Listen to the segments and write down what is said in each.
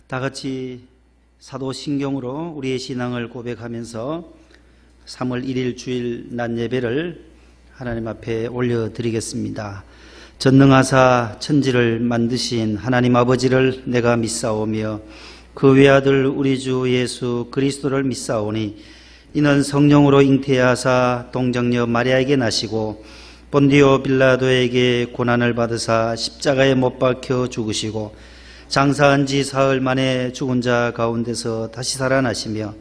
다 같이 사도신경으로 우리의 신앙을 고백하면서 3월 1일 주일 낮 예배를 하나님 앞에 올려드리겠습니다. 전능하사 천지를 만드신 하나님 아버지를 내가 믿사오며 그 외아들 우리 주 예수 그리스도를 믿사오니 이는 성령으로 잉태하사 동정녀 마리아에게 나시고 본디오 빌라도에게 고난을 받으사 십자가에 못 박혀 죽으시고 장사한 지 사흘 만에 죽은 자 가운데서 다시 살아나시며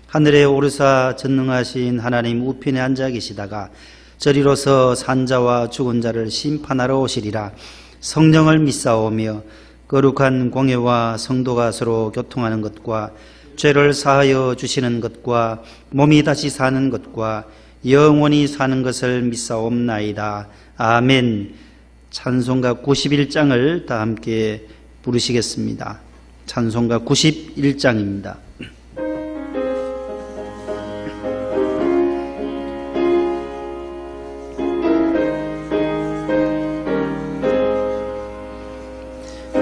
하늘에 오르사 전능하신 하나님 우편에 앉아 계시다가 저리로서 산자와 죽은 자를 심판하러 오시리라. 성령을 믿사오며 거룩한 공예와 성도가 서로 교통하는 것과 죄를 사하여 주시는 것과 몸이 다시 사는 것과 영원히 사는 것을 믿사옵나이다. 아멘. 찬송가 91장을 다 함께 부르시겠습니다. 찬송가 91장입니다.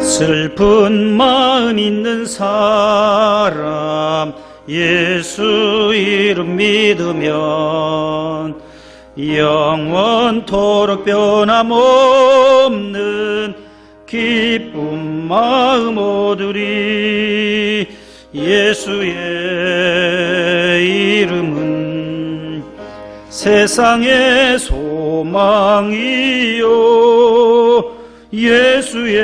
슬픈 마음 있는 사람 예수 이름 믿으면 영원토록 변함없는 기쁨 마음 얻으리. 예수의 이름은 세상의 소망이요 예수의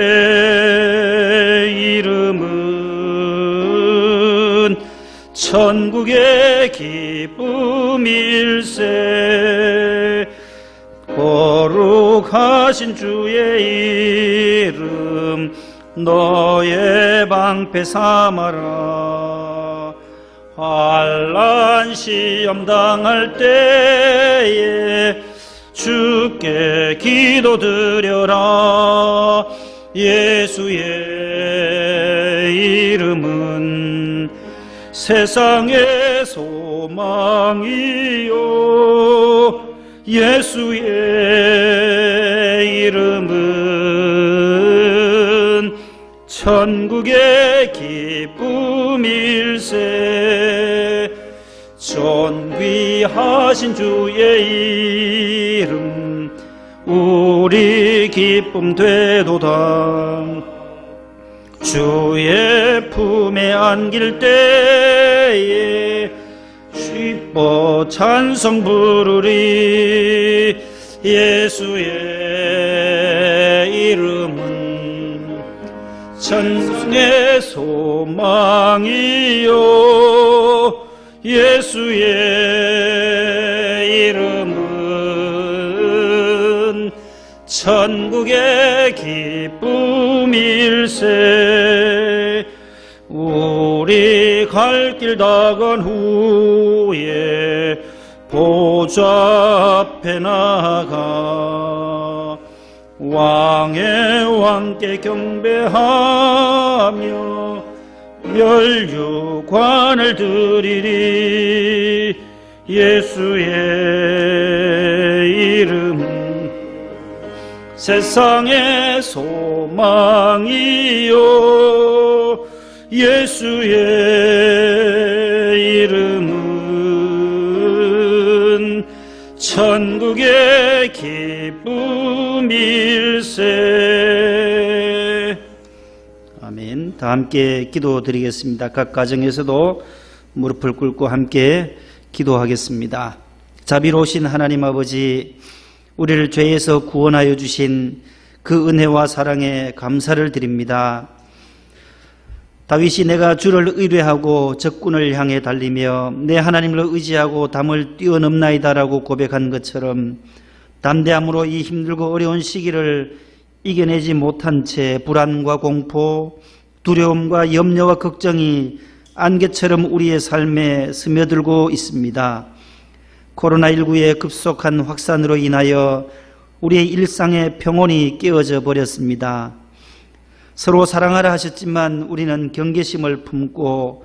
이름은 천국의 기쁨일세. 거룩하신 주의 이름 너의 방패 삼아라. 환난 시험 당할 때에 주께 기도드려라. 예수의 이름은 세상의 소망이요 예수의 이름은 천국의 기쁨일세. 존귀하신 주의 이름 우리 기쁨 되도다. 주의 품에 안길 때에 기뻐 찬송 부르리. 예수의 이름은 천국의 소망이요 예수의 이름은 천국의 기쁨일세. 우리 갈 길 다 간 후에 보좌 앞에 나가 왕의 왕께 경배하며 멸류관을 드리리. 예수의 이름은 세상의 소망이요 예수의 이름은 천국의 기쁨일세. 아멘. 다 함께 기도드리겠습니다. 각 가정에서도 무릎을 꿇고 함께 기도하겠습니다. 자비로우신 하나님 아버지, 우리를 죄에서 구원하여 주신 그 은혜와 사랑에 감사를 드립니다. 다윗이 내가 주를 의뢰하고 적군을 향해 달리며 내 하나님을 의지하고 담을 뛰어넘나이다라고 고백한 것처럼 담대함으로 이 힘들고 어려운 시기를 이겨내지 못한 채 불안과 공포, 두려움과 염려와 걱정이 안개처럼 우리의 삶에 스며들고 있습니다. 코로나19의 급속한 확산으로 인하여 우리의 일상의 평온이 깨어져 버렸습니다. 서로 사랑하라 하셨지만 우리는 경계심을 품고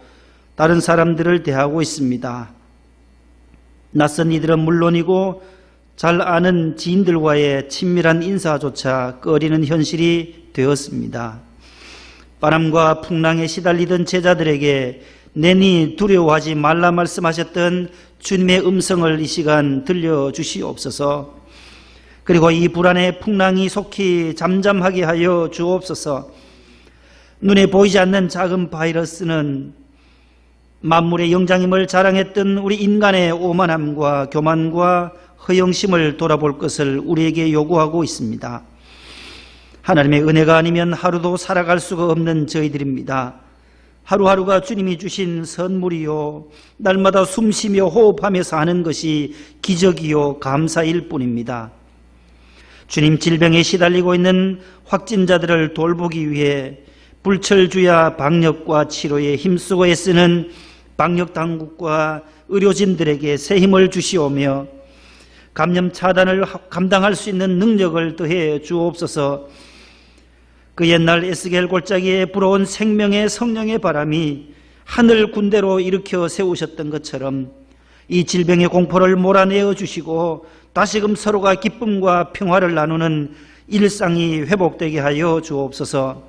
다른 사람들을 대하고 있습니다. 낯선 이들은 물론이고 잘 아는 지인들과의 친밀한 인사조차 꺼리는 현실이 되었습니다. 바람과 풍랑에 시달리던 제자들에게 내니 두려워하지 말라 말씀하셨던 주님의 음성을 이 시간 들려주시옵소서. 그리고 이 불안의 풍랑이 속히 잠잠하게 하여 주옵소서. 눈에 보이지 않는 작은 바이러스는 만물의 영장임을 자랑했던 우리 인간의 오만함과 교만과 허영심을 돌아볼 것을 우리에게 요구하고 있습니다. 하나님의 은혜가 아니면 하루도 살아갈 수가 없는 저희들입니다. 하루하루가 주님이 주신 선물이요, 날마다 숨쉬며 호흡하며 사는 것이 기적이요 감사일 뿐입니다. 주님, 질병에 시달리고 있는 확진자들을 돌보기 위해 불철주야 방역과 치료에 힘쓰고 애쓰는 방역당국과 의료진들에게 새 힘을 주시오며 감염 차단을 감당할 수 있는 능력을 더해 주옵소서. 그 옛날 에스겔 골짜기에 불어온 생명의 성령의 바람이 하늘 군대로 일으켜 세우셨던 것처럼 이 질병의 공포를 몰아내어 주시고 다시금 서로가 기쁨과 평화를 나누는 일상이 회복되게 하여 주옵소서.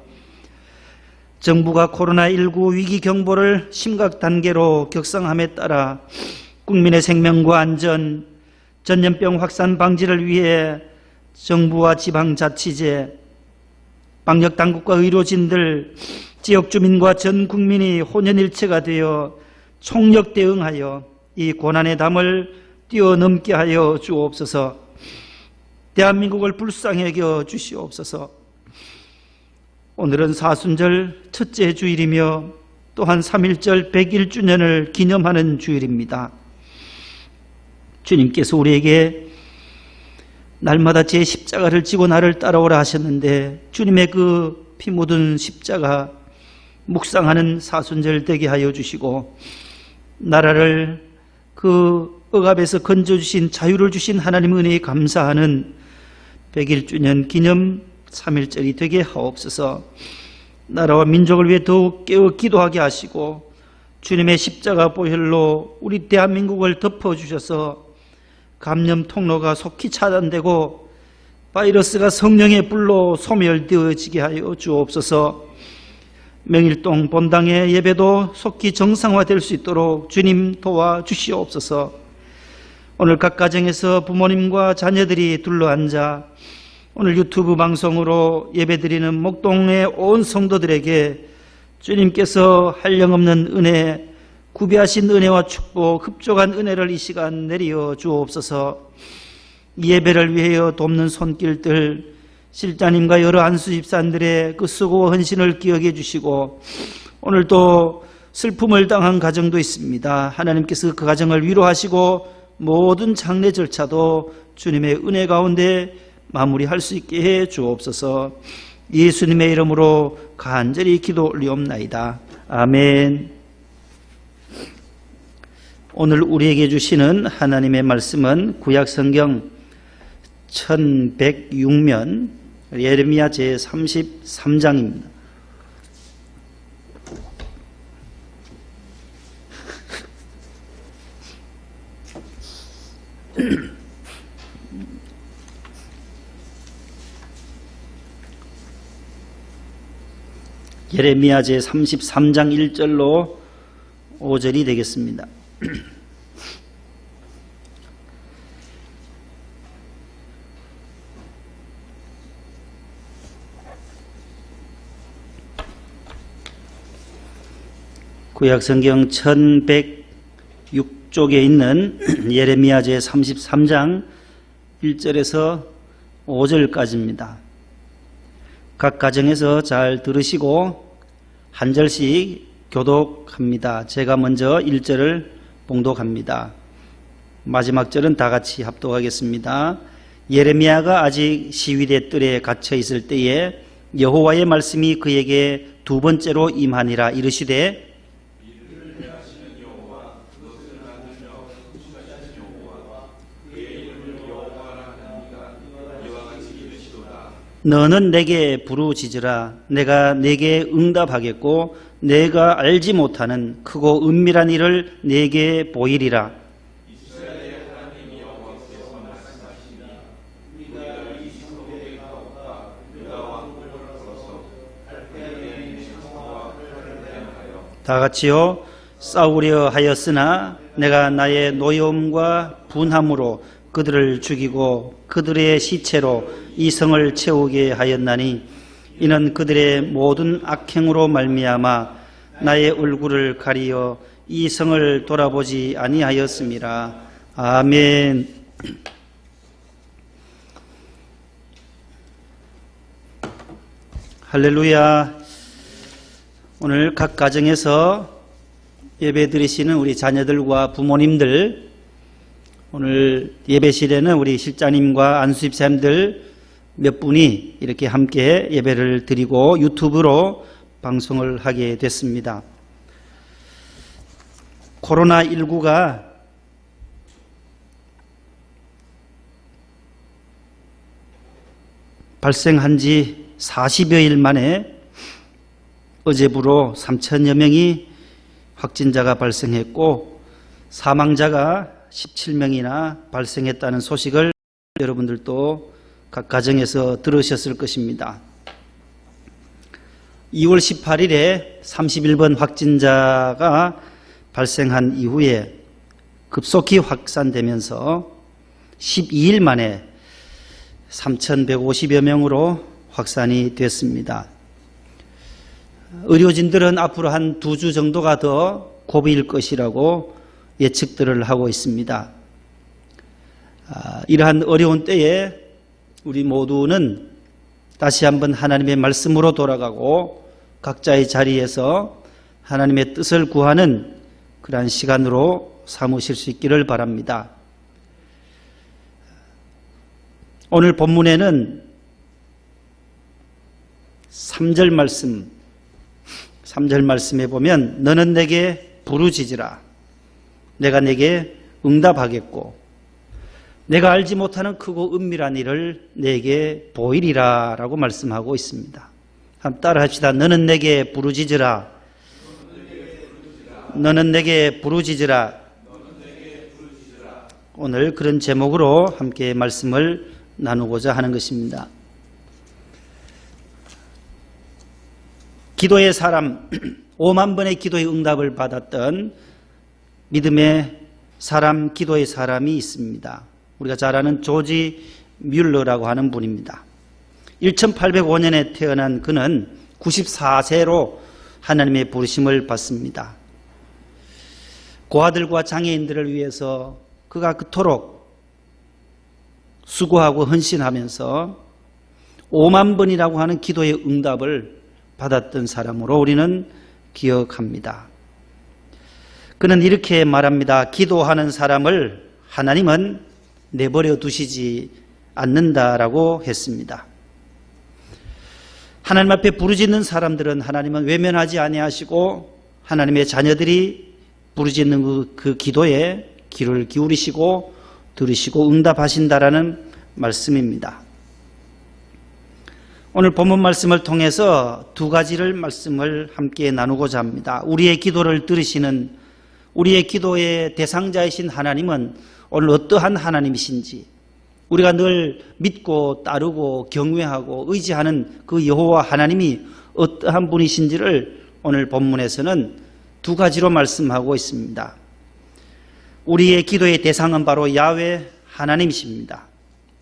정부가 코로나19 위기 경보를 심각 단계로 격상함에 따라 국민의 생명과 안전, 전염병 확산 방지를 위해 정부와 지방자치제, 방역당국과 의료진들, 지역 주민과 전 국민이 혼연일체가 되어 총력 대응하여 이 고난의 담을 뛰어넘게 하여 주옵소서. 대한민국을 불쌍히 여겨 주시옵소서. 오늘은 사순절 첫째 주일이며 또한 3.1절 101주년을 기념하는 주일입니다. 주님께서 우리에게 날마다 제 십자가를 지고 나를 따라오라 하셨는데 주님의 그 피 묻은 십자가 묵상하는 사순절 되게 하여 주시고 나라를 그 억압에서 건져주신 자유를 주신 하나님 은혜에 감사하는 101주년 기념 3.1절이 되게 하옵소서. 나라와 민족을 위해 더욱 깨어 기도하게 하시고 주님의 십자가 보혈로 우리 대한민국을 덮어주셔서 감염 통로가 속히 차단되고 바이러스가 성령의 불로 소멸되어지게 하여 주옵소서. 명일동 본당의 예배도 속히 정상화될 수 있도록 주님 도와주시옵소서. 오늘 각 가정에서 부모님과 자녀들이 둘러앉아 오늘 유튜브 방송으로 예배드리는 목동의 온 성도들에게 주님께서 한량없는 은혜, 구비하신 은혜와 축복, 흡족한 은혜를 이 시간 내려 주옵소서. 이 예배를 위하여 돕는 손길들, 실장님과 여러 안수 집사님들의 그 수고와 헌신을 기억해 주시고 오늘도 슬픔을 당한 가정도 있습니다. 하나님께서 그 가정을 위로하시고 모든 장례 절차도 주님의 은혜 가운데 마무리할 수 있게 해 주옵소서. 예수님의 이름으로 간절히 기도 올리옵나이다. 아멘. 오늘 우리에게 주시는 하나님의 말씀은 구약성경 1106면 예레미야 제33장입니다. 예레미야 제33장 1절로 5절이 되겠습니다. 구약성경 1106쪽에 있는 예레미야 제33장 1절에서 5절까지입니다. 각 가정에서 잘 들으시고 한 절씩 교독합니다. 제가 먼저 1절을 봉독합니다. 마지막 절은 다 같이 합독하겠습니다. 예레미야가 아직 시위대 뜰에 갇혀 있을 때에 여호와의 말씀이 그에게 두 번째로 임하니라. 이르시되 너는 내게 부르짖으라. 내가 내게 응답하겠고 내가 알지 못하는 크고 은밀한 일을 내게 보이리라. 다 같이요. 싸우려 하였으나 내가 나의 노여움과 분함으로 그들을 죽이고 그들의 시체로 이 성을 채우게 하였나니 이는 그들의 모든 악행으로 말미암아 나의 얼굴을 가리어 이 성을 돌아보지 아니하였음이라. 아멘. 할렐루야. 오늘 각 가정에서 예배 드리시는 우리 자녀들과 부모님들, 오늘 예배실에는 우리 실장님과 안수집사님들 몇 분이 이렇게 함께 예배를 드리고 유튜브로 방송을 하게 됐습니다. 코로나19가 발생한 지 40여일 만에 어제부로 3천여 명이 확진자가 발생했고 사망자가 17명이나 발생했다는 소식을 여러분들도 각 가정에서 들으셨을 것입니다. 2월 18일에 31번 확진자가 발생한 이후에 급속히 확산되면서 12일 만에 3,150여 명으로 확산이 됐습니다. 의료진들은 앞으로 한 2주 정도가 더 고비일 것이라고 예측들을 하고 있습니다. 이러한 어려운 때에 우리 모두는 다시 한번 하나님의 말씀으로 돌아가고 각자의 자리에서 하나님의 뜻을 구하는 그러한 시간으로 삼으실 수 있기를 바랍니다. 오늘 본문에는 3절 말씀에 보면 너는 내게 부르짖으라. 내가 내게 응답하겠고 내가 알지 못하는 크고 은밀한 일을 내게 보이리라 라고 말씀하고 있습니다. 한번 따라 합시다. 너는 내게 부르짖으라. 너는 내게 부르짖으라. 오늘 그런 제목으로 함께 말씀을 나누고자 하는 것입니다. 기도의 사람, 5만 번의 기도의 응답을 받았던 믿음의 사람, 기도의 사람이 있습니다. 우리가 잘 아는 조지 뮬러라고 하는 분입니다. 1805년에 태어난 그는 94세로 하나님의 부르심을 받습니다. 고아들과 장애인들을 위해서 그가 그토록 수고하고 헌신하면서 5만 번이라고 하는 기도의 응답을 받았던 사람으로 우리는 기억합니다. 그는 이렇게 말합니다. 기도하는 사람을 하나님은 내버려 두시지 않는다라고 했습니다. 하나님 앞에 부르짖는 사람들은 하나님은 외면하지 아니하시고 하나님의 자녀들이 부르짖는 그 기도에 귀를 기울이시고 들으시고 응답하신다라는 말씀입니다. 오늘 본문 말씀을 통해서 두 가지를 말씀을 함께 나누고자 합니다. 우리의 기도를 들으시는 우리의 기도의 대상자이신 하나님은 오늘 어떠한 하나님이신지, 우리가 늘 믿고 따르고 경외하고 의지하는 그 여호와 하나님이 어떠한 분이신지를 오늘 본문에서는 두 가지로 말씀하고 있습니다. 우리의 기도의 대상은 바로 야훼 하나님이십니다.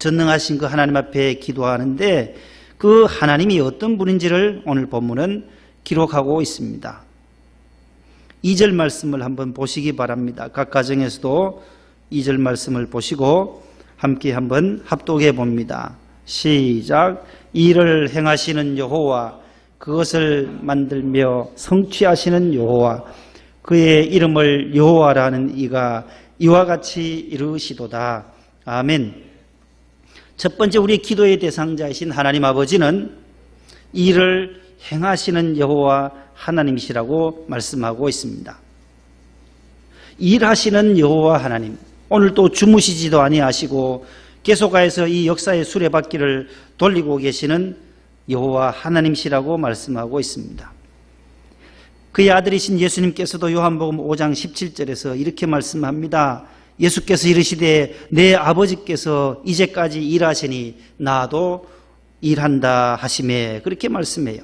전능하신 그 하나님 앞에 기도하는데 그 하나님이 어떤 분인지를 오늘 본문은 기록하고 있습니다. 2절 말씀을 한번 보시기 바랍니다. 각 가정에서도 2절 말씀을 보시고 함께 한번 합독해 봅니다. 시작. 이를 행하시는 여호와, 그것을 만들며 성취하시는 여호와, 그의 이름을 여호와라는 이가 이와 같이 이루시도다. 아멘. 첫 번째 우리 기도의 대상자이신 하나님 아버지는 이를 행하시는 여호와 하나님이시라고 말씀하고 있습니다. 일하시는 여호와 하나님, 오늘 또 주무시지도 아니하시고 계속하여서 이 역사의 수레바퀴를 돌리고 계시는 여호와 하나님이시라고 말씀하고 있습니다. 그의 아들이신 예수님께서도 요한복음 5장 17절에서 이렇게 말씀합니다. 예수께서 이르시되 내 아버지께서 이제까지 일하시니 나도 일한다 하시매, 그렇게 말씀해요.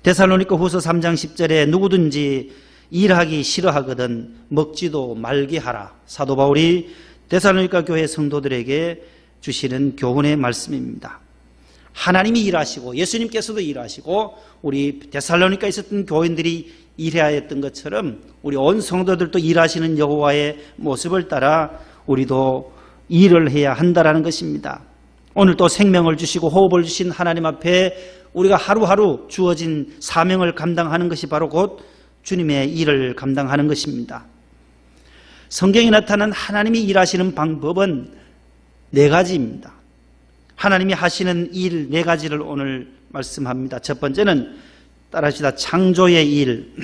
데살로니가 후서 3장 10절에 누구든지 일하기 싫어하거든 먹지도 말게 하라. 사도 바울이 데살로니가 교회 성도들에게 주시는 교훈의 말씀입니다. 하나님이 일하시고 예수님께서도 일하시고 우리 데살로니가에 있었던 교인들이 일해야 했던 것처럼 우리 온 성도들도 일하시는 여호와의 모습을 따라 우리도 일을 해야 한다라는 것입니다. 오늘 또 생명을 주시고 호흡을 주신 하나님 앞에 우리가 하루하루 주어진 사명을 감당하는 것이 바로 곧 주님의 일을 감당하는 것입니다. 성경에 나타난 하나님이 일하시는 방법은 네 가지입니다. 하나님이 하시는 일 네 가지를 오늘 말씀합니다. 첫 번째는 따라합시다. 창조의 일,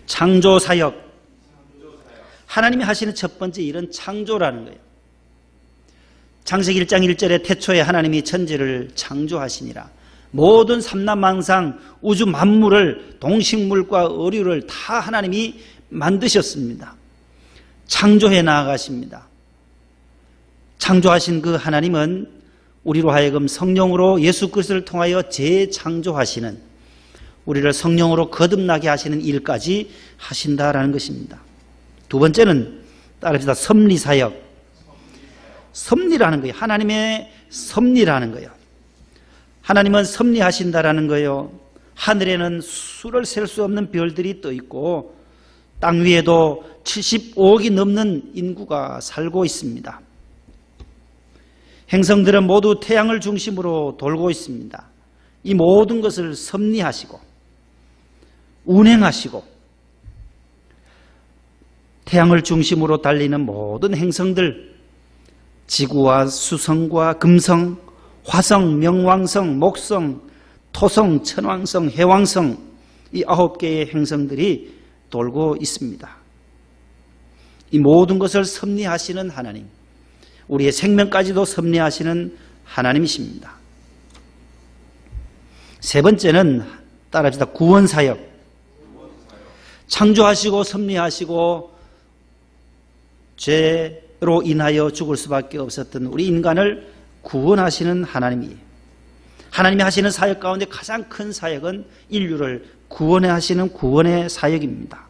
창조사역. 하나님이 하시는 첫 번째 일은 창조라는 거예요. 창세기 1장 1절에 태초에 하나님이 천지를 창조하시니라. 모든 삼라망상 우주 만물을 동식물과 어류를 다 하나님이 만드셨습니다. 창조해 나아가십니다. 창조하신 그 하나님은 우리로 하여금 성령으로 예수 그리스도를 통하여 재창조하시는, 우리를 성령으로 거듭나게 하시는 일까지 하신다라는 것입니다. 두 번째는 따라합시다. 섭리사역. 섭리라는 거예요. 하나님의 섭리라는 거예요. 하나님은 섭리하신다라는 거예요. 하늘에는 수를 셀 수 없는 별들이 떠 있고 땅 위에도 75억이 넘는 인구가 살고 있습니다. 행성들은 모두 태양을 중심으로 돌고 있습니다. 이 모든 것을 섭리하시고 운행하시고 태양을 중심으로 달리는 모든 행성들, 지구와 수성과 금성, 화성, 명왕성, 목성, 토성, 천왕성, 해왕성, 이 9개의 행성들이 돌고 있습니다. 이 모든 것을 섭리하시는 하나님, 우리의 생명까지도 섭리하시는 하나님이십니다. 세 번째는 따라합시다. 구원사역. 창조하시고 섭리하시고 죄로 인하여 죽을 수밖에 없었던 우리 인간을 구원하시는 하나님이에요. 하나님이 하시는 사역 가운데 가장 큰 사역은 인류를 구원해 하시는 구원의 사역입니다.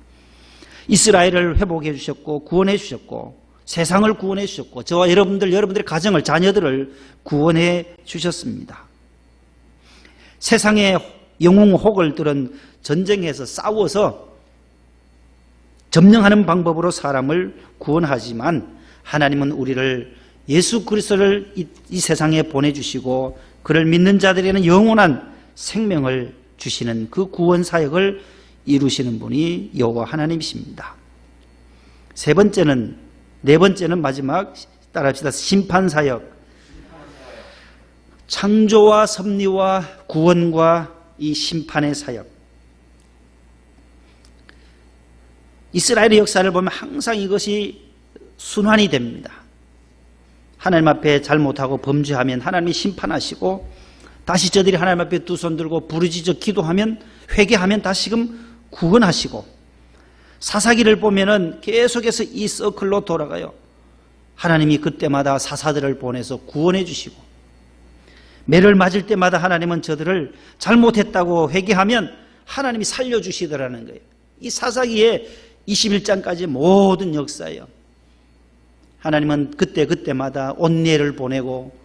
이스라엘을 회복해 주셨고 구원해 주셨고 세상을 구원해 주셨고 저와 여러분들의 가정을, 자녀들을 구원해 주셨습니다. 세상의 영웅호걸들은 전쟁에서 싸워서 점령하는 방법으로 사람을 구원하지만 하나님은 우리를 예수 그리스도를 이 세상에 보내주시고 그를 믿는 자들에게는 영원한 생명을 주시는 그 구원 사역을 이루시는 분이 여호와 하나님이십니다. 네 번째는 마지막 따라합시다. 심판 사역. 창조와 섭리와 구원과 이 심판의 사역. 이스라엘의 역사를 보면 항상 이것이 순환이 됩니다. 하나님 앞에 잘못하고 범죄하면 하나님이 심판하시고 다시 저들이 하나님 앞에 두 손 들고 부르짖어 기도하면, 회개하면 다시금 구원하시고, 사사기를 보면은 계속해서 이 서클로 돌아가요. 하나님이 그때마다 사사들을 보내서 구원해 주시고, 매를 맞을 때마다 하나님은 저들을 잘못했다고 회개하면 하나님이 살려주시더라는 거예요. 이 사사기의 21장까지 모든 역사예요. 하나님은 그때마다 온니엘을 보내고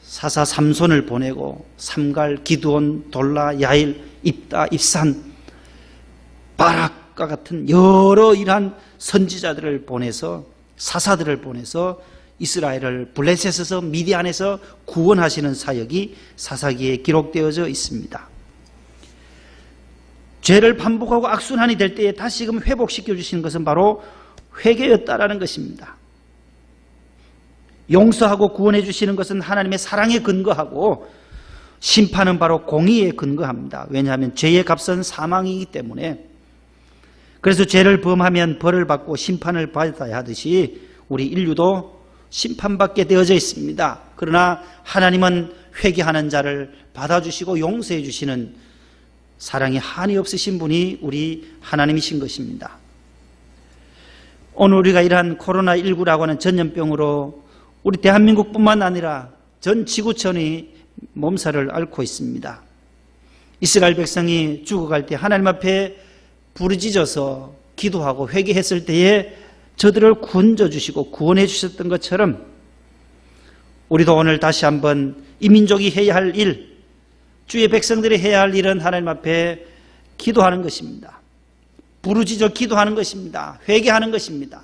사사 삼손을 보내고 삼갈, 기드온, 돌라, 야일, 입다, 입산, 바락과 같은 여러 이러한 선지자들을 보내서, 사사들을 보내서 이스라엘을 블레셋에서, 미디안에서 구원하시는 사역이 사사기에 기록되어져 있습니다. 죄를 반복하고 악순환이 될 때에 다시금 회복시켜 주시는 것은 바로 회개였다라는 것입니다. 용서하고 구원해 주시는 것은 하나님의 사랑에 근거하고, 심판은 바로 공의에 근거합니다. 왜냐하면 죄의 값은 사망이기 때문에. 그래서 죄를 범하면 벌을 받고 심판을 받아야 하듯이 우리 인류도 심판받게 되어져 있습니다. 그러나 하나님은 회개하는 자를 받아주시고 용서해 주시는 사랑이 한이 없으신 분이 우리 하나님이신 것입니다. 오늘 우리가 이러한 코로나19라고 하는 전염병으로 우리 대한민국뿐만 아니라 전 지구촌이 몸살을 앓고 있습니다. 이스라엘 백성이 죽어갈 때 하나님 앞에 부르짖어서 기도하고 회개했을 때에 저들을 구원져 주시고 구원해 주셨던 것처럼 우리도 오늘 다시 한번 이 민족이 해야 할 일, 주의 백성들이 해야 할 일은 하나님 앞에 기도하는 것입니다. 부르짖어 기도하는 것입니다. 회개하는 것입니다.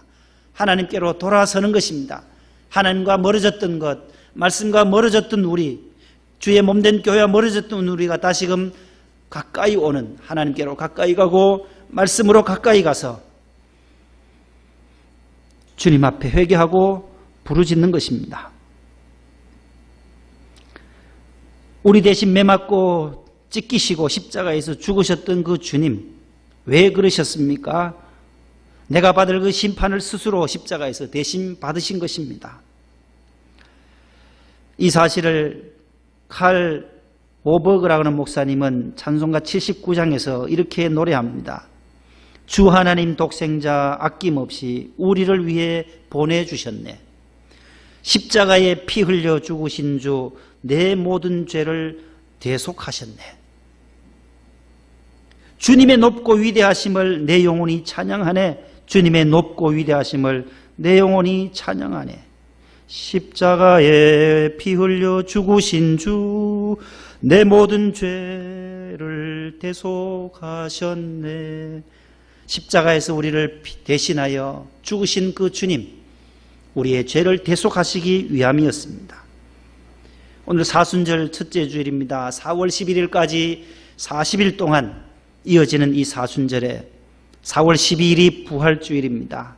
하나님께로 돌아서는 것입니다. 하나님과 멀어졌던 것, 말씀과 멀어졌던 우리, 주의 몸된 교회와 멀어졌던 우리가 다시금 가까이 오는, 하나님께로 가까이 가고 말씀으로 가까이 가서 주님 앞에 회개하고 부르짖는 것입니다. 우리 대신 매 맞고 찢기시고 십자가에서 죽으셨던 그 주님, 왜 그러셨습니까? 내가 받을 그 심판을 스스로 십자가에서 대신 받으신 것입니다. 이 사실을 칼 오버그라고 하는 목사님은 찬송가 79장에서 이렇게 노래합니다. 주 하나님 독생자 아낌없이 우리를 위해 보내주셨네. 십자가에 피 흘려 죽으신 주 내 모든 죄를 대속하셨네. 주님의 높고 위대하심을 내 영혼이 찬양하네. 주님의 높고 위대하심을 내 영혼이 찬양하네. 십자가에 피 흘려 죽으신 주 내 모든 죄를 대속하셨네. 십자가에서 우리를 대신하여 죽으신 그 주님, 우리의 죄를 대속하시기 위함이었습니다. 오늘 사순절 첫째 주일입니다. 4월 11일까지 40일 동안 이어지는 이 사순절에 4월 12일이 부활주일입니다.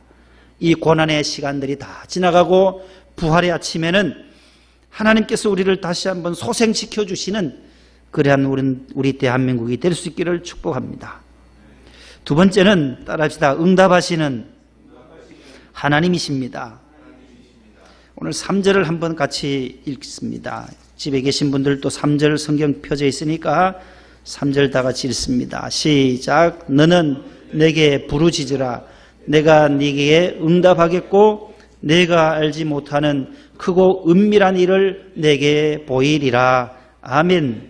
이 고난의 시간들이 다 지나가고 부활의 아침에는 하나님께서 우리를 다시 한번 소생시켜 주시는 그러한 우리 대한민국이 될 수 있기를 축복합니다. 두 번째는 따라합시다. 응답하시는 하나님이십니다. 오늘 3절을 한번 같이 읽습니다. 집에 계신 분들도 3절 성경 펴져 있으니까 3절 다 같이 읽습니다. 시작. 너는 내게 부르짖으라. 내가 네게 응답하겠고 내가 알지 못하는 크고 은밀한 일을 내게 보이리라. 아멘.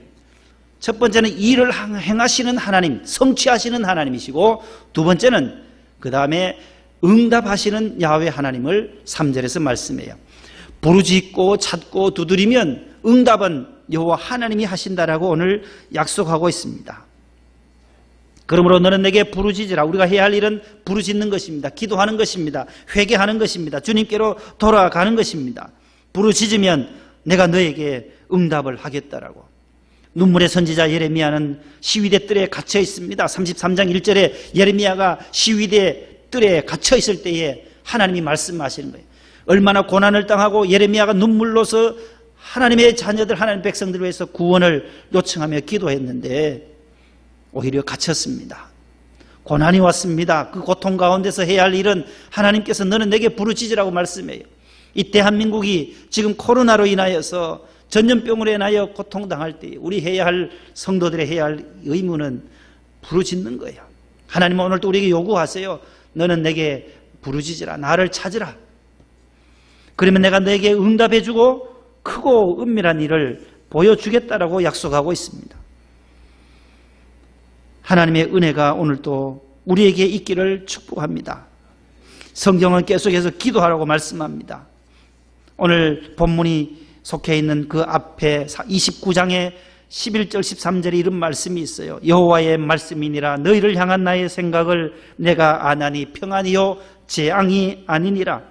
첫 번째는 일을 행하시는 하나님, 성취하시는 하나님이시고, 두 번째는 그 다음에 응답하시는 야훼 하나님을 3절에서 말씀해요. 부르짖고 찾고 두드리면 응답은 여호와 하나님이 하신다라고 오늘 약속하고 있습니다. 그러므로 너는 내게 부르짖으라. 우리가 해야 할 일은 부르짖는 것입니다. 기도하는 것입니다. 회개하는 것입니다. 주님께로 돌아가는 것입니다. 부르짖으면 내가 너에게 응답을 하겠다라고. 눈물의 선지자 예레미야는 시위대 뜰에 갇혀 있습니다. 33장 1절에 예레미야가 시위대 뜰에 갇혀 있을 때에 하나님이 말씀하시는 거예요. 얼마나 고난을 당하고 예레미야가 눈물로서 하나님의 자녀들, 하나님의 백성들을 위해서 구원을 요청하며 기도했는데 오히려 갇혔습니다. 고난이 왔습니다. 그 고통 가운데서 해야 할 일은 하나님께서 너는 내게 부르짖으라고 말씀해요. 이 대한민국이 지금 코로나로 인하여서 전염병으로 인하여 고통당할 때 우리 해야 할, 성도들의 해야 할 의무는 부르짖는 거예요. 하나님은 오늘도 우리에게 요구하세요. 너는 내게 부르짖으라. 나를 찾으라. 그러면 내가 너에게 응답해주고 크고 은밀한 일을 보여주겠다라고 약속하고 있습니다. 하나님의 은혜가 오늘도 우리에게 있기를 축복합니다. 성경은 계속해서 기도하라고 말씀합니다. 오늘 본문이 속해 있는 그 앞에 29장에 11절 13절에 이런 말씀이 있어요. 여호와의 말씀이니라. 너희를 향한 나의 생각을 내가 아나니 평안이요 재앙이 아니니라.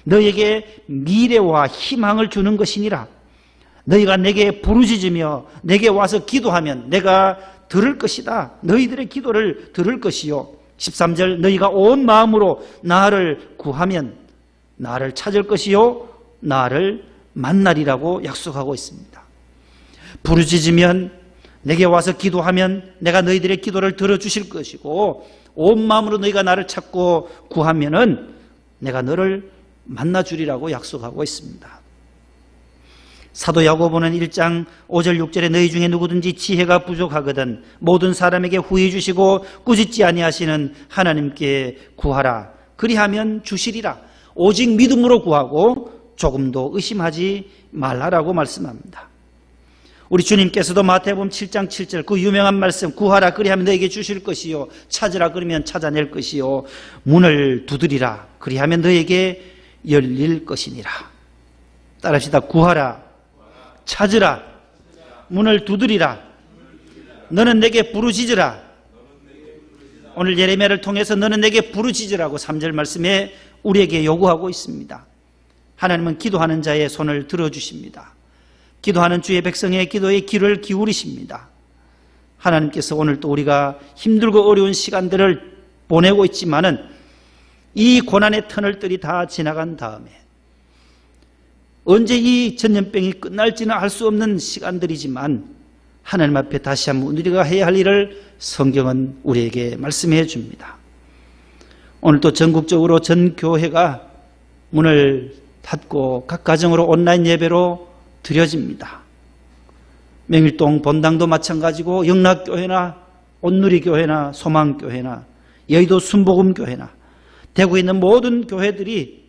너에게 미래와 희망을 주는 것이니라. 너희가 내게 부르짖으며 내게 와서 기도하면 내가 들을 것이다. 너희들의 기도를 들을 것이요. 13절 너희가 온 마음으로 나를 구하면 나를 찾을 것이요 나를 만나리라고 약속하고 있습니다. 부르짖으면 내게 와서 기도하면 내가 너희들의 기도를 들어주실 것이고, 온 마음으로 너희가 나를 찾고 구하면은 내가 너를 만나주리라고 약속하고 있습니다. 사도 야고보는 1장 5절 6절에 너희 중에 누구든지 지혜가 부족하거든 모든 사람에게 후히 주시고 꾸짖지 아니하시는 하나님께 구하라. 그리하면 주시리라. 오직 믿음으로 구하고 조금도 의심하지 말라라고 말씀합니다. 우리 주님께서도 마태복음 7장 7절 그 유명한 말씀, 구하라 그리하면 너에게 주실 것이요, 찾으라 그러면 찾아낼 것이요, 문을 두드리라 그리하면 너에게 열릴 것이니라. 따라합시다. 구하라, 찾으라, 문을 두드리라, 너는 내게 부르짖으라. 오늘 예레미야를 통해서 너는 내게 부르짖으라고 3절 말씀에 우리에게 요구하고 있습니다. 하나님은 기도하는 자의 손을 들어주십니다. 기도하는 주의 백성의 기도에 귀를 기울이십니다. 하나님께서 오늘 또 우리가 힘들고 어려운 시간들을 보내고 있지만은 이 고난의 터널들이 다 지나간 다음에 언제 이 전염병이 끝날지는 알 수 없는 시간들이지만 하나님 앞에 다시 한번 우리가 해야 할 일을 성경은 우리에게 말씀해 줍니다. 오늘 또 전국적으로 전 교회가 문을 닫고 각 가정으로 온라인 예배로 드려집니다. 명일동 본당도 마찬가지고 영락교회나 온누리교회나 소망교회나 여의도 순복음교회나 대구에 있는 모든 교회들이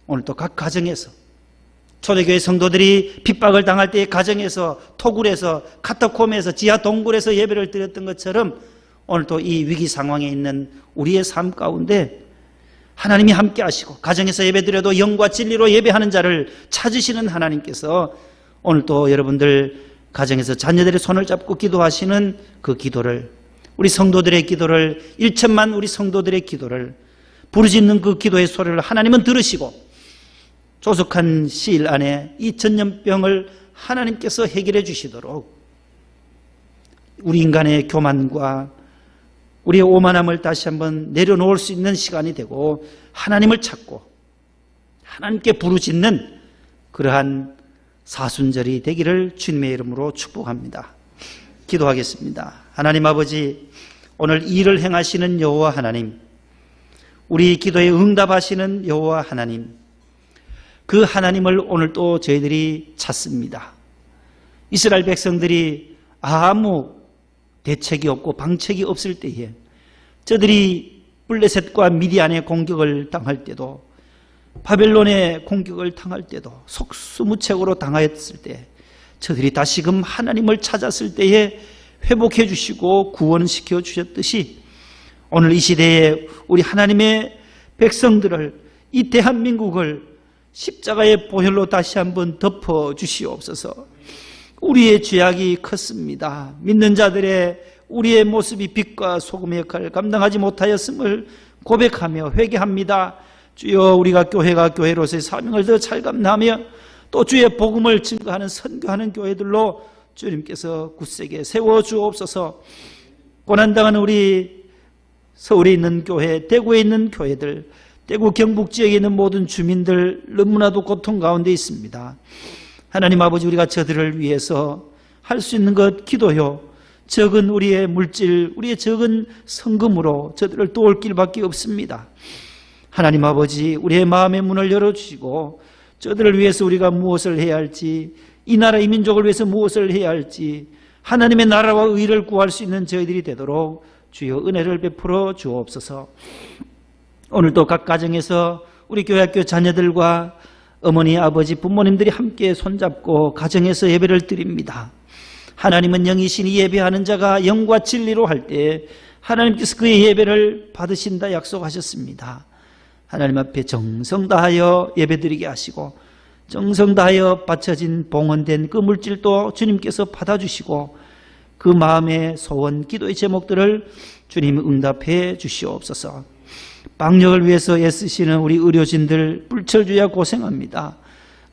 오늘 또 각 가정에서 초대교회 성도들이 핍박을 당할 때의 가정에서 토굴에서 카타콤에서 지하 동굴에서 예배를 드렸던 것처럼 오늘 또 이 위기 상황에 있는 우리의 삶 가운데 하나님이 함께 하시고 가정에서 예배드려도 영과 진리로 예배하는 자를 찾으시는 하나님께서 오늘 또 여러분들 가정에서 자녀들의 손을 잡고 기도하시는 그 기도를, 우리 성도들의 기도를, 1천만 우리 성도들의 기도를, 부르짖는 그 기도의 소리를 하나님은 들으시고 조속한 시일 안에 이 전염병을 하나님께서 해결해 주시도록 우리 인간의 교만과 우리의 오만함을 다시 한번 내려놓을 수 있는 시간이 되고 하나님을 찾고 하나님께 부르짖는 그러한 사순절이 되기를 주님의 이름으로 축복합니다. 기도하겠습니다. 하나님 아버지, 오늘 이 일을 행하시는 여호와 하나님, 우리 기도에 응답하시는 여호와 하나님, 그 하나님을 오늘 또 저희들이 찾습니다. 이스라엘 백성들이 아무 대책이 없고 방책이 없을 때에 저들이 블레셋과 미디안의 공격을 당할 때도 바벨론의 공격을 당할 때도 속수무책으로 당하였을 때 저들이 다시금 하나님을 찾았을 때에 회복해 주시고 구원시켜 주셨듯이 오늘 이 시대에 우리 하나님의 백성들을, 이 대한민국을 십자가의 보혈로 다시 한번 덮어 주시옵소서. 우리의 죄악이 컸습니다. 믿는 자들의 우리의 모습이 빛과 소금의 역할을 감당하지 못하였음을 고백하며 회개합니다. 주여, 우리가 교회가 교회로서의 사명을 더 잘 감당하며 또 주의 복음을 증거하는 선교하는 교회들로 주님께서 굳세게 세워주옵소서. 고난당하는 우리 서울에 있는 교회, 대구에 있는 교회들, 대구 경북 지역에 있는 모든 주민들 너무나도 고통 가운데 있습니다. 하나님 아버지, 우리가 저들을 위해서 할 수 있는 것 기도요, 적은 우리의 물질, 우리의 적은 성금으로 저들을 도울 길밖에 없습니다. 하나님 아버지, 우리의 마음의 문을 열어주시고 저들을 위해서 우리가 무엇을 해야 할지, 이 나라 이 민족을 위해서 무엇을 해야 할지, 하나님의 나라와 의를 구할 수 있는 저희들이 되도록 주여 은혜를 베풀어 주옵소서. 오늘도 각 가정에서 우리 교회학교 자녀들과 어머니, 아버지, 부모님들이 함께 손잡고 가정에서 예배를 드립니다. 하나님은 영이시니 예배하는 자가 영과 진리로 할 때 하나님께서 그의 예배를 받으신다 약속하셨습니다. 하나님 앞에 정성 다하여 예배드리게 하시고 정성 다하여 바쳐진 봉헌된 그 물질도 주님께서 받아주시고 그 마음의 소원, 기도의 제목들을 주님 응답해 주시옵소서. 방역을 위해서 애쓰시는 우리 의료진들 불철주야 고생합니다.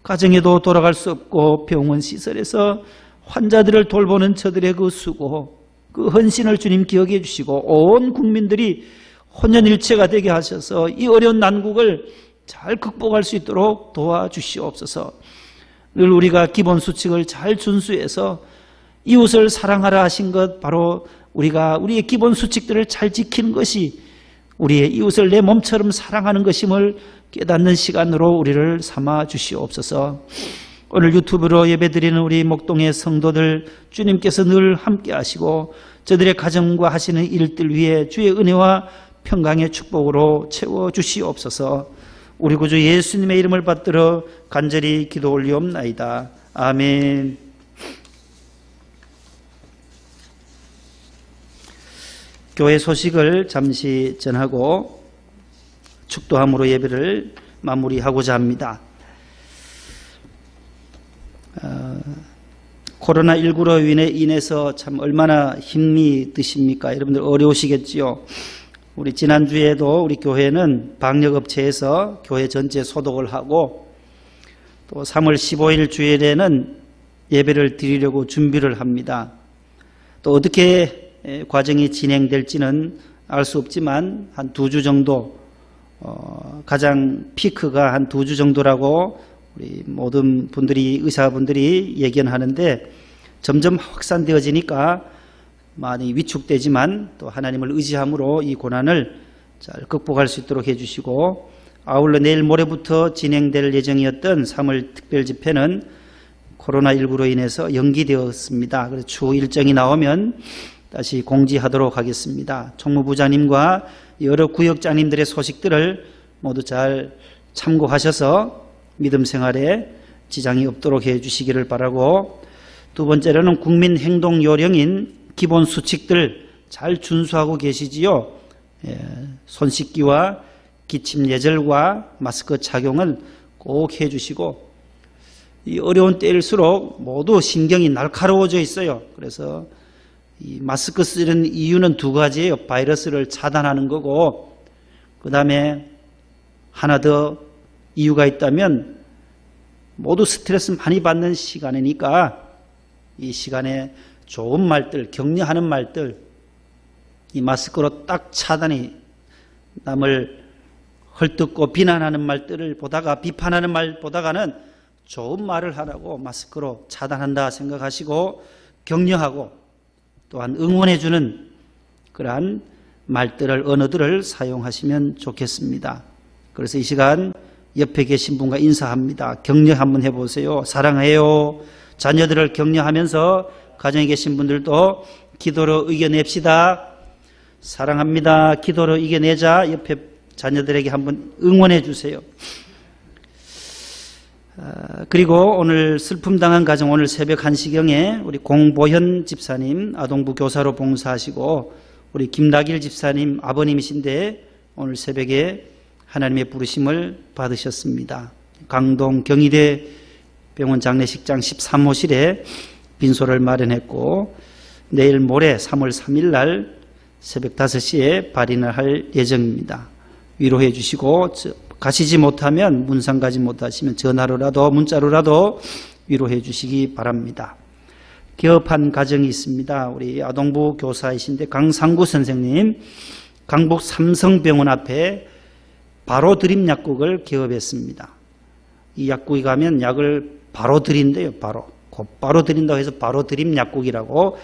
가정에도 돌아갈 수 없고 병원 시설에서 환자들을 돌보는 저들의 그 수고, 그 헌신을 주님 기억해 주시고 온 국민들이 혼연일체가 되게 하셔서 이 어려운 난국을 잘 극복할 수 있도록 도와주시옵소서. 늘 우리가 기본 수칙을 잘 준수해서 이웃을 사랑하라 하신 것, 바로 우리가 우리의 기본 수칙들을 잘 지키는 것이 우리의 이웃을 내 몸처럼 사랑하는 것임을 깨닫는 시간으로 우리를 삼아 주시옵소서. 오늘 유튜브로 예배드리는 우리 목동의 성도들 주님께서 늘 함께 하시고 저들의 가정과 하시는 일들 위에 주의 은혜와 평강의 축복으로 채워 주시옵소서. 우리 구주 예수님의 이름을 받들어 간절히 기도 올리옵나이다. 아멘. 교회 소식을 잠시 전하고 축도함으로 예배를 마무리하고자 합니다. 코로나19로 인해서 참 얼마나 힘이 드십니까? 여러분들 어려우시겠지요. 우리 지난주에도 우리 교회는 방역업체에서 교회 전체 소독을 하고 또 3월 15일 주일에는 예배를 드리려고 준비를 합니다. 또 어떻게 과정이 진행될지는 알 수 없지만 한 2주 정도, 가장 피크가 한 2주 정도라고 우리 모든 분들이, 의사분들이 예견하는데 점점 확산되어지니까 많이 위축되지만 또 하나님을 의지함으로 이 고난을 잘 극복할 수 있도록 해주시고, 아울러 내일 모레부터 진행될 예정이었던 3월 특별 집회는 코로나19로 인해서 연기되었습니다. 그래서 추후 일정이 나오면 다시 공지하도록 하겠습니다. 총무부장님과 여러 구역장님들의 소식들을 모두 잘 참고하셔서 믿음 생활에 지장이 없도록 해주시기를 바라고, 두 번째로는 국민 행동 요령인 기본 수칙들 잘 준수하고 계시지요. 손 씻기와 기침 예절과 마스크 착용을 꼭 해주시고, 이 어려운 때일수록 모두 신경이 날카로워져 있어요. 그래서 이 마스크 쓰는 이유는 2가지예요. 바이러스를 차단하는 거고, 그 다음에 하나 더 이유가 있다면 모두 스트레스 많이 받는 시간이니까 이 시간에 좋은 말들, 격려하는 말들, 이 마스크로 딱 차단이, 남을 헐뜯고 비난하는 말들을 보다가, 비판하는 말 보다가는 좋은 말을 하라고 마스크로 차단한다 생각하시고 격려하고 또한 응원해주는 그러한 말들을, 언어들을 사용하시면 좋겠습니다. 그래서 이 시간 옆에 계신 분과 인사합니다. 격려 한번 해보세요. 사랑해요. 자녀들을 격려하면서 가정에 계신 분들도 기도로 이겨냅시다. 사랑합니다. 기도로 이겨내자. 옆에 자녀들에게 한번 응원해 주세요. 그리고 오늘 슬픔당한 가정, 오늘 새벽 1시경에 우리 공보현 집사님 아동부 교사로 봉사하시고, 우리 김나길 집사님 아버님이신데 오늘 새벽에 하나님의 부르심을 받으셨습니다. 강동 경희대 병원 장례식장 13호실에 빈소를 마련했고, 내일 모레 3월 3일 날 새벽 5시에 발인을 할 예정입니다. 위로해 주시고, 가시지 못하면, 문상 가지 못하시면 전화로라도 문자로라도 위로해 주시기 바랍니다. 개업한 가정이 있습니다. 우리 아동부 교사이신데 강상구 선생님, 강북 삼성병원 앞에 바로 드림 약국을 개업했습니다. 이 약국에 가면 약을 바로 드린대요. 곧바로 드린다고 해서 바로 드림 약국이라고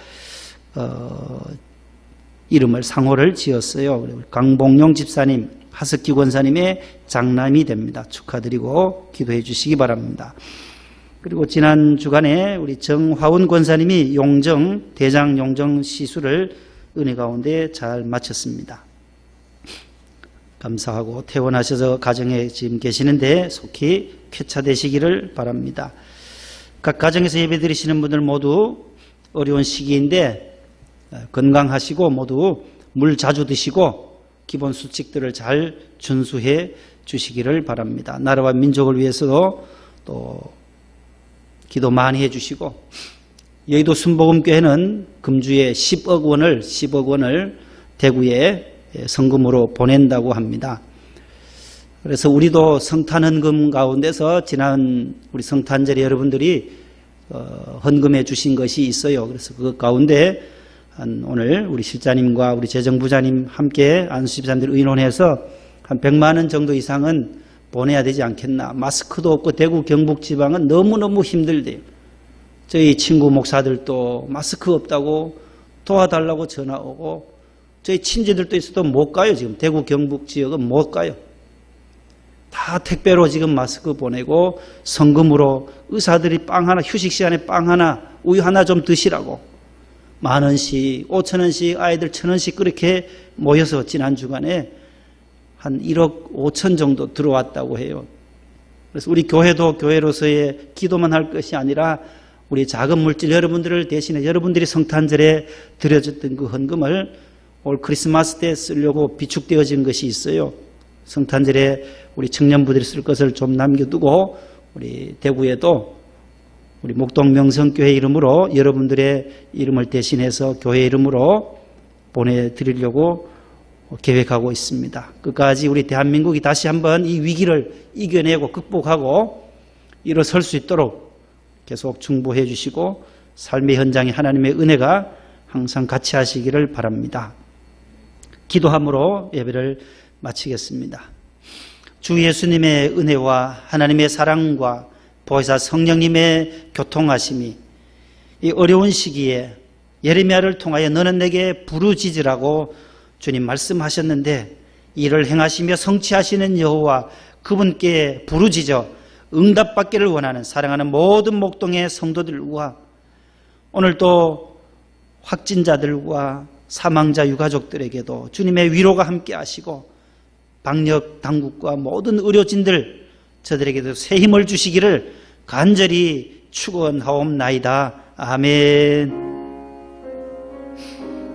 이름을, 상호를 지었어요. 강봉용 집사님, 하석기 권사님의 장남이 됩니다. 축하드리고 기도해 주시기 바랍니다. 그리고 지난 주간에 우리 정화운 권사님이 대장 용정 시술을 은혜 가운데 잘 마쳤습니다. 감사하고 퇴원하셔서 가정에 지금 계시는데 속히 쾌차되시기를 바랍니다. 각 가정에서 예배 드리시는 분들 모두 어려운 시기인데 건강하시고 모두 물 자주 드시고 기본 수칙들을 잘 준수해 주시기를 바랍니다. 나라와 민족을 위해서도 또 기도 많이 해 주시고, 여의도 순복음교회는 금주에 10억 원을 대구에 성금으로 보낸다고 합니다. 그래서 우리도 성탄헌금 가운데서 지난 우리 성탄절에 여러분들이 헌금해 주신 것이 있어요. 그래서 그 가운데 오늘 우리 실장님과 우리 재정부장님 함께 안수집사님들 의논해서 한 100만 원 정도 이상은 보내야 되지 않겠나. 마스크도 없고 대구 경북 지방은 너무너무 힘들대요. 저희 친구 목사들도 마스크 없다고 도와달라고 전화 오고, 저희 친지들도 있어도 못 가요. 지금 대구 경북 지역은 못 가요. 다 택배로 지금 마스크 보내고 성금으로 의사들이 빵 하나, 휴식 시간에 빵 하나, 우유 하나 좀 드시라고 10,000원씩, 5,000원씩, 아이들 1,000원씩 그렇게 모여서 지난 주간에 한 1억 5천 정도 들어왔다고 해요. 그래서 우리 교회도 교회로서의 기도만 할 것이 아니라 우리 작은 물질 여러분들을 대신해 여러분들이 성탄절에 드려줬던 그 헌금을 올 크리스마스 때 쓰려고 비축되어진 것이 있어요. 성탄절에 우리 청년부들이 쓸 것을 좀 남겨두고 우리 대구에도 우리 목동 명성교회 이름으로 여러분들의 이름을 대신해서 교회 이름으로 보내드리려고 계획하고 있습니다. 끝까지 우리 대한민국이 다시 한번 이 위기를 이겨내고 극복하고 일어설 수 있도록 계속 중보해 주시고 삶의 현장에 하나님의 은혜가 항상 같이 하시기를 바랍니다. 기도함으로 예배를 마치겠습니다. 주 예수님의 은혜와 하나님의 사랑과 보혜사 성령님의 교통하심이 이 어려운 시기에 예레미야를 통하여 너는 내게 부르짖으라고 주님 말씀하셨는데, 이를 행하시며 성취하시는 여호와 그분께 부르짖어 응답받기를 원하는 사랑하는 모든 목동의 성도들과 오늘도 확진자들과 사망자 유가족들에게도 주님의 위로가 함께 하시고 방역 당국과 모든 의료진들 저들에게도 새 힘을 주시기를 간절히 축원하옵나이다. 아멘.